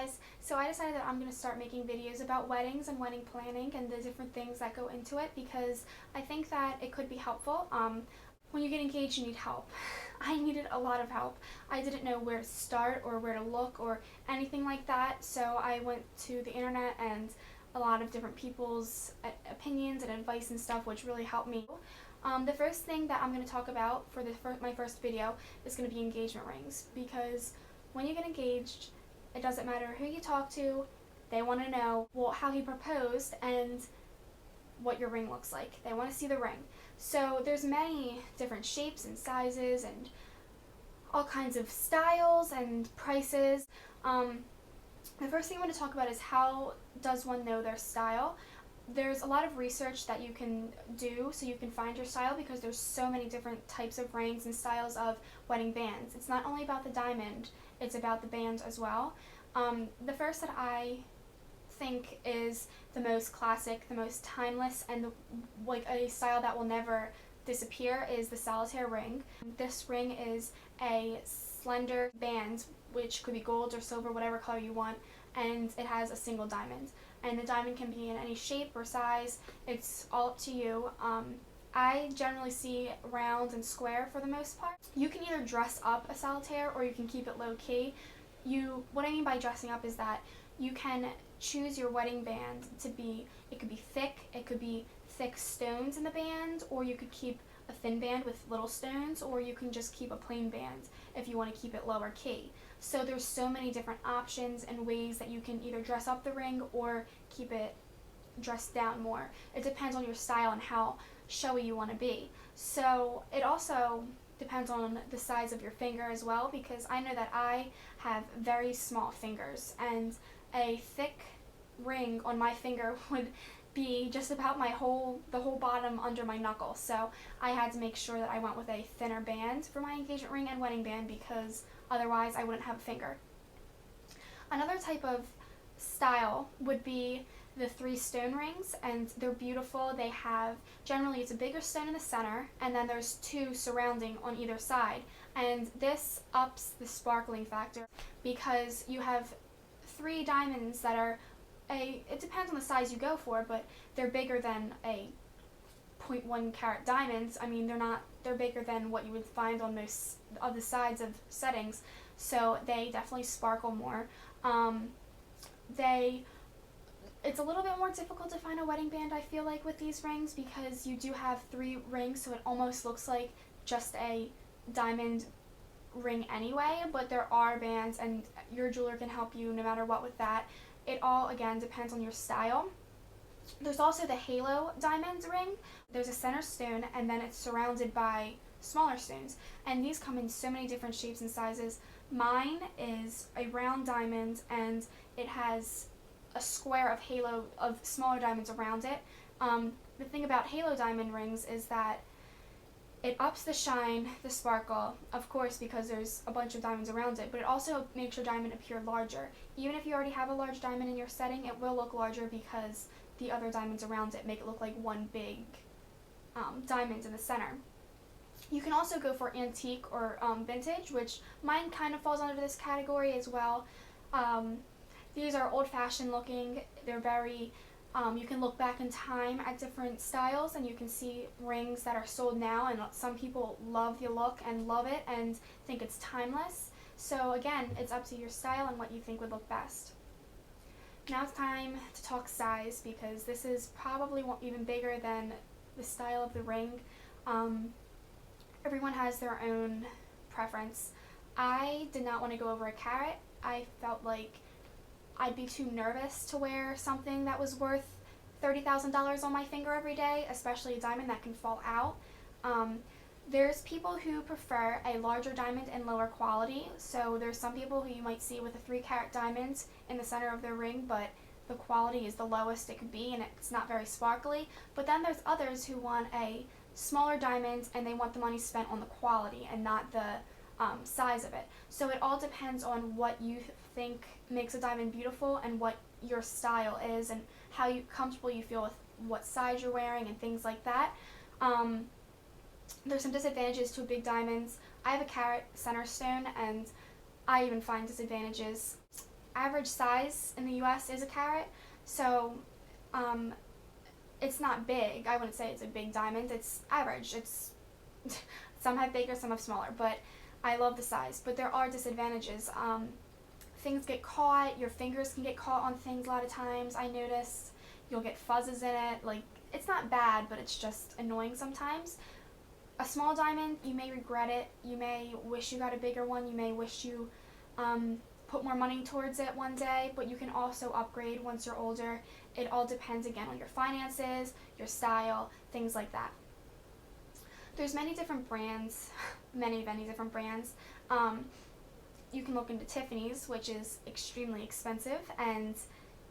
guys, so I decided that I'm going to start making videos about weddings and wedding planning and the different things that go into it because I think that it could be helpful. When you get engaged, you need help. I needed a lot of help. I didn't know where to start or where to look or anything like that, so I went to the internet and a lot of different people's opinions and advice and stuff, which really helped me. The first thing that I'm going to talk about for my first video is going to be engagement rings, because when you get engaged, it doesn't matter who you talk to, they want to know how he proposed and what your ring looks like. They want to see the ring. So there's many different shapes and sizes and all kinds of styles and prices. The first thing I want to talk about is how does one know their style. There's a lot of research that you can do so you can find your style, because there's so many different types of rings and styles of wedding bands. It's not only about the diamond, it's about the band as well. The first that I think is the most classic, the most timeless, and like a style that will never disappear is the solitaire ring. This ring is a slender band, which could be gold or silver, whatever color you want, and it has a single diamond. And the diamond can be in any shape or size. It's all up to you. I generally see round and square for the most part. You can either dress up a solitaire or you can keep it low key. What I mean by dressing up is that you can choose your wedding band to be, it could be thick, it could be thick stones in the band, or you could keep a thin band with little stones, or you can just keep a plain band if you want to keep it lower key. So there's so many different options and ways that you can either dress up the ring or keep it dressed down more. It depends on your style and how showy you want to be. So it also depends on the size of your finger as well, because I know that I have very small fingers, and a thick ring on my finger would be just about the whole bottom under my knuckle. So I had to make sure that I went with a thinner band for my engagement ring and wedding band, because otherwise I wouldn't have a finger. Another type of style would be the 3 stone rings, and they're beautiful. They have, generally it's a bigger stone in the center, and then there's 2 surrounding on either side, and this ups the sparkling factor because you have 3 diamonds that are it depends on the size you go for, but they're bigger than a 0.1 carat diamonds. I mean, they're bigger than what you would find on most of the sides of settings, so they definitely sparkle more. It's a little bit more difficult to find a wedding band, I feel like, with these rings, because you do have 3 rings, so it almost looks like just a diamond ring anyway, but there are bands and your jeweler can help you no matter what with that. It all, again, depends on your style. There's also the halo diamond ring. There's a center stone, and then it's surrounded by smaller stones, and these come in so many different shapes and sizes. Mine is a round diamond, and it has a square of halo of smaller diamonds around it. The thing about halo diamond rings is that it ups the shine, the sparkle, of course, because there's a bunch of diamonds around it, but it also makes your diamond appear larger. Even if you already have a large diamond in your setting, it will look larger because the other diamonds around it make it look like one big diamond in the center. You can also go for antique or vintage, which mine kind of falls under this category as well. These are old-fashioned looking. They're very, you can look back in time at different styles, and you can see rings that are sold now, and some people love the look and love it and think it's timeless. So again, it's up to your style and what you think would look best. Now it's time to talk size, because this is probably even bigger than the style of the ring. Everyone has their own preference. I did not want to go over a carat. I felt like I'd be too nervous to wear something that was worth $30,000 on my finger every day, especially a diamond that can fall out. There's people who prefer a larger diamond and lower quality. So there's some people who you might see with a 3-carat diamond in the center of their ring, but the quality is the lowest it could be and it's not very sparkly. But then there's others who want a smaller diamond and they want the money spent on the quality and not the size of it. So it all depends on what you think makes a diamond beautiful and what your style is and how comfortable you feel with what size you're wearing and things like that. There's some disadvantages to big diamonds. I have a carat center stone, and I even find disadvantages. average size in the US is a carat, so um, it's not big. I wouldn't say it's a big diamond. It's average. It's some have bigger, some have smaller, but I love the size. But there are disadvantages. Things get caught. Your fingers can get caught on things a lot of times. I noticed you'll get fuzzes in it. Like, it's not bad, but it's just annoying sometimes. A small diamond, you may regret it. You may wish you got a bigger one. You may wish you put more money towards it one day, but you can also upgrade once you're older. It all depends again on your finances, your style, things like that. There's many different brands, many different brands. You can look into Tiffany's, which is extremely expensive, and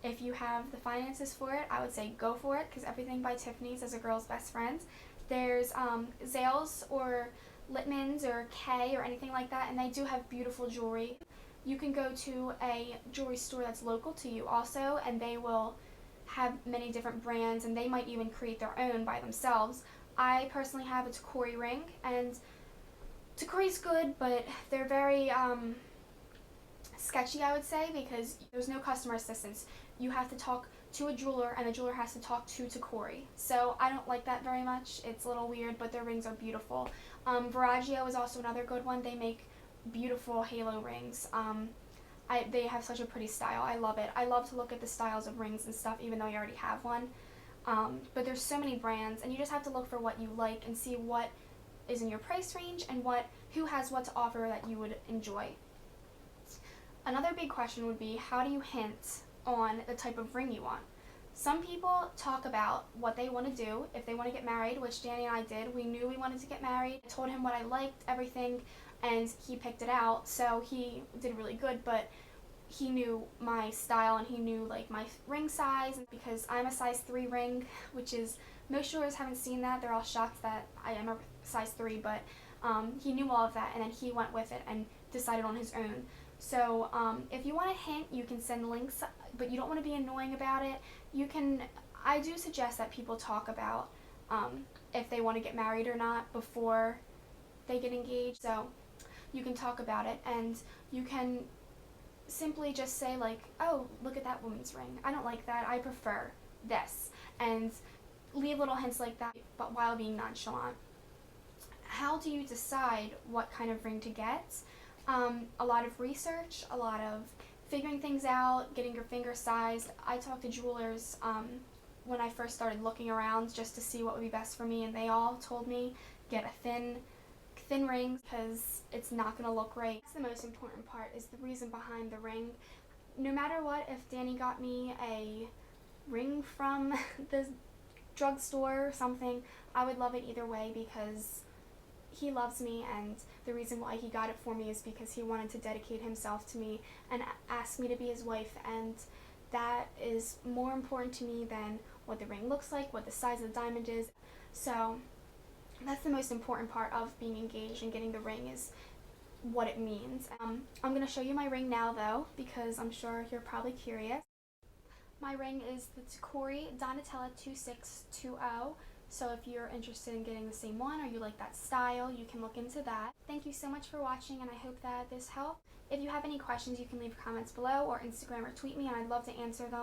if you have the finances for it, I would say go for it, because everything by Tiffany's is a girl's best friend. There's Zales or Littman's or Kay or anything like that, and they do have beautiful jewelry. You can go to a jewelry store that's local to you also, and they will have many different brands, and they might even create their own by themselves. I personally have a Tacori ring, and Tacori's good, but they're very sketchy, I would say, because there's no customer assistance. You have to talk to a jeweler, and the jeweler has to talk to Tacori. So I don't like that very much. It's a little weird, but their rings are beautiful. Verragio is also another good one. They make beautiful halo rings. They have such a pretty style. I love it. I love to look at the styles of rings and stuff, even though you already have one. But there's so many brands, and you just have to look for what you like and see what is in your price range and who has what to offer that you would enjoy. Another big question would be, how do you hint on the type of ring you want? Some people talk about what they want to do if they want to get married, which Danny and I did. We knew we wanted to get married. I told him what I liked, everything, and he picked it out, so he did really good, but he knew my style and he knew like my ring size, because I'm a size 3 ring, which is, most jewelers haven't seen that. They're all shocked that I am a size 3, but he knew all of that, and then he went with it and decided on his own. So if you want a hint, you can send links, but you don't want to be annoying about it. I do suggest that people talk about if they want to get married or not before they get engaged. So you can talk about it, and you can simply just say like, oh, look at that woman's ring. I don't like that. I prefer this. And leave little hints like that, but while being nonchalant. How do you decide what kind of ring to get? A lot of research, a lot of figuring things out, getting your finger sized. I talked to jewelers when I first started looking around just to see what would be best for me, and they all told me get a thin ring because it's not going to look right. That's the most important part, is the reason behind the ring. No matter what, if Danny got me a ring from the drugstore or something, I would love it either way, because he loves me, and the reason why he got it for me is because he wanted to dedicate himself to me and ask me to be his wife, and that is more important to me than what the ring looks like, what the size of the diamond is. So that's the most important part of being engaged and getting the ring, is what it means. I'm going to show you my ring now though, because I'm sure you're probably curious. My ring is the Tacori Donatella 2620. So if you're interested in getting the same one, or you like that style, you can look into that. Thank you so much for watching, and I hope that this helped. If you have any questions, you can leave comments below or Instagram or tweet me, and I'd love to answer them.